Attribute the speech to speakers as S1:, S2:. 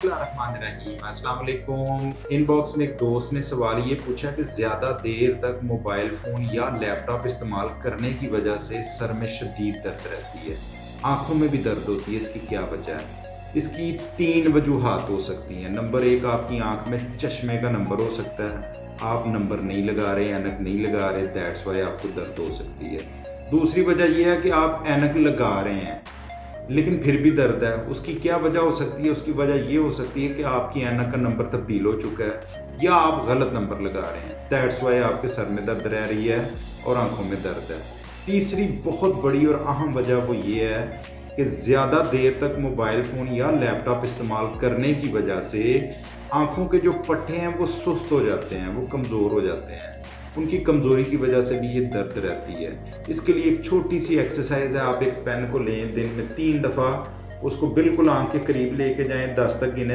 S1: बिस्मिल्लाहिर्रहमानिर्रहीम। अस्सलाम वालेकुम। इनबॉक्स में एक दोस्त ने सवाल ये पूछा कि ज़्यादा देर तक मोबाइल फ़ोन या लैपटॉप इस्तेमाल करने की वजह से सर में शदीद दर्द रहती है, आँखों में भी दर्द होती है, इसकी क्या वजह है? इसकी 3 वजूहात हो सकती हैं। नंबर 1, आपकी आँख में चश्मे का नंबर हो सकता है। आप नंबर नहीं लगा रहे, ऐनक नहीं लगा रहे, दैट्स व्हाई आपको दर्द हो सकती है। दूसरी वजह ये है कि आप ऐनक लगा रहे हैं लेकिन फिर भी दर्द है। उसकी क्या वजह हो सकती है? उसकी वजह ये हो सकती है कि आपकी ऐनक का नंबर तब्दील हो चुका है या आप गलत नंबर लगा रहे हैं, दैट्स वाई आपके सर में दर्द रह रही है और आंखों में दर्द है। तीसरी बहुत बड़ी और अहम वजह वो ये है कि ज़्यादा देर तक मोबाइल फ़ोन या लैपटॉप इस्तेमाल करने की वजह से आंखों के जो पट्टे हैं वो सुस्त हो जाते हैं, वो कमज़ोर हो जाते हैं। उनकी कमज़ोरी की वजह से भी ये दर्द रहती है। इसके लिए एक छोटी सी एक्सरसाइज है। आप एक पेन को लें, दिन में 3 दफ़ा उसको बिल्कुल आँख के करीब लेके जाएं, 10 तक गिने,